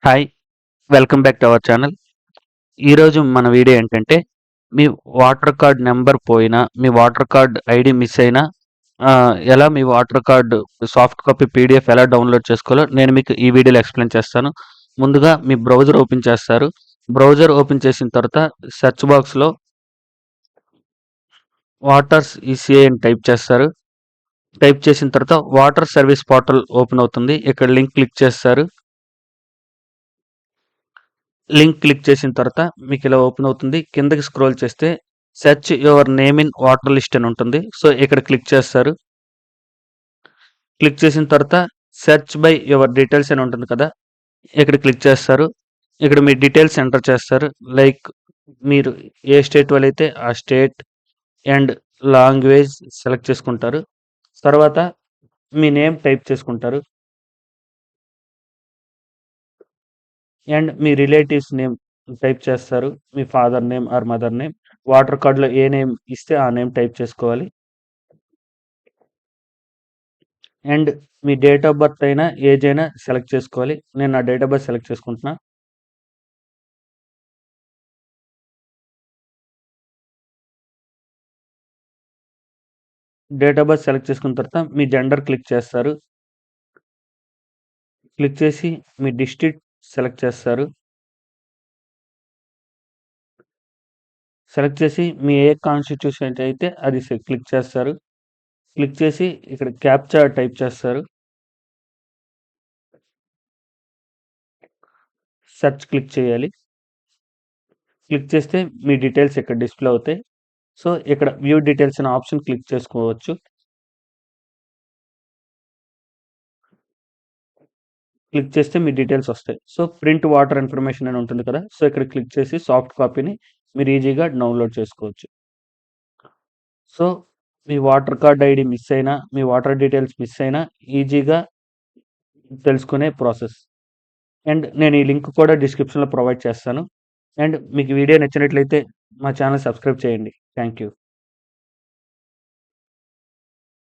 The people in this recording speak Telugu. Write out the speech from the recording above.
Hi! Welcome back to our channel. ఈరోజు మన వీడియో ఏంటంటే, మీ వాటర్ కార్డ్ నంబర్ పోయినా, మీ వాటర్ కార్డ్ ఐడీ మిస్ అయినా ఎలా మీ voter card soft copy PDF ఎలా డౌన్‌లోడ్ చేసుకోవాలో నేను మీకు ఈ వీడియోలో ఎక్స్‌ప్లెయిన్ చేస్తాను. ముందుగా మీ బ్రౌజర్ ఓపెన్ చేస్తారు. బ్రౌజర్ ఓపెన్ చేసిన తర్వాత సెర్చ్ బాక్స్‌లో వాటర్స్ ఈసీఐ అని టైప్ చేస్తారు. టైప్ చేసిన తర్వాత వాటర్ సర్వీస్ పోర్టల్ ఓపెన్ అవుతుంది. ఇక్కడ లింక్ క్లిక్ చేస్తారు. లింక్ క్లిక్ చేసిన తర్వాత మీకు ఇలా ఓపెన్ అవుతుంది. కిందకి స్క్రోల్ చేస్తే search your name in water list అని ఉంటుంది. సో, ఇక్కడ క్లిక్ చేస్తారు. క్లిక్ చేసిన తర్వాత సెర్చ్ బై యువర్ డీటెయిల్స్ అని ఉంటుంది కదా! ఇక్కడ క్లిక్ చేస్తారు. ఇక్కడ మీ డీటెయిల్స్ ఎంటర్ చేస్తారు. లైక్ మీరు ఏ స్టేట్ వాళ్ళైతే ఆ స్టేట్ అండ్ లాంగ్వేజ్ సెలెక్ట్ చేసుకుంటారు. తర్వాత మీ నేమ్ టైప్ చేసుకుంటారు. అండ్ మీ రిలేటివ్స్ నేమ్ టైప్ చేస్తారు. మీ father name or mother name. Voter కార్డ్‌లో ఏ నేమ్ ఇస్తే ఆ నేమ్ టైప్ చేసుకోవాలి. అండ్ మీ డేట్ ఆఫ్ బర్త్ అయినా, ఏజ్ అయినా సెలెక్ట్ చేసుకోవాలి. నేను నా డేట్ ఆఫ్ బర్త్ సెలెక్ట్ చేసుకుంటున్నా. డేట్ ఆఫ్ బర్త్ సెలెక్ట్ చేసుకున్న తర్వాత మీ జెండర్ క్లిక్ చేస్తారు. క్లిక్ చేసి మీ డిస్ట్రిక్ట్ సెలెక్ట్ చేస్తారు. సెలెక్ట్ చేసి మీ ఏ కాన్స్టిట్యూషన్ అయితే అది క్లిక్ చేస్తారు. క్లిక్ చేసి ఇక్కడ క్యాప్చా టైప్ చేస్తారు. సెర్చ్ క్లిక్ చేయాలి. క్లిక్ చేస్తే మీ డీటెయిల్స్ ఇక్కడ డిస్‌ప్లే అవుతాయి. సో, ఇక్కడ వ్యూ డీటెయిల్స్ అనే ఆప్షన్ క్లిక్ చేసుకోవచ్చు. క్లిక్ చేస్తే మీ డీటెయిల్స్ వస్తాయి. సో, ప్రింట్ వాటర్ ఇన్ఫర్మేషన్ అని ఉంటుంది కదా! సో, ఇక్కడ క్లిక్ చేసి సాఫ్ట్ కాపీని మీరు ఈజీగా డౌన్‌లోడ్ చేసుకోవచ్చు. సో, మీ వాటర్ కార్డ్ ఐడీ మిస్ అయినా, మీ వాటర్ డీటెయిల్స్ మిస్ అయినా ఈజీగా తెలుసుకునే ప్రాసెస్. అండ్ నేను ఈ లింక్ కూడా డిస్క్రిప్షన్‌లో ప్రొవైడ్ చేస్తాను. అండ్ మీకు వీడియో నచ్చినట్లయితే మా ఛానెల్ సబ్స్క్రైబ్ చేయండి. Thank you.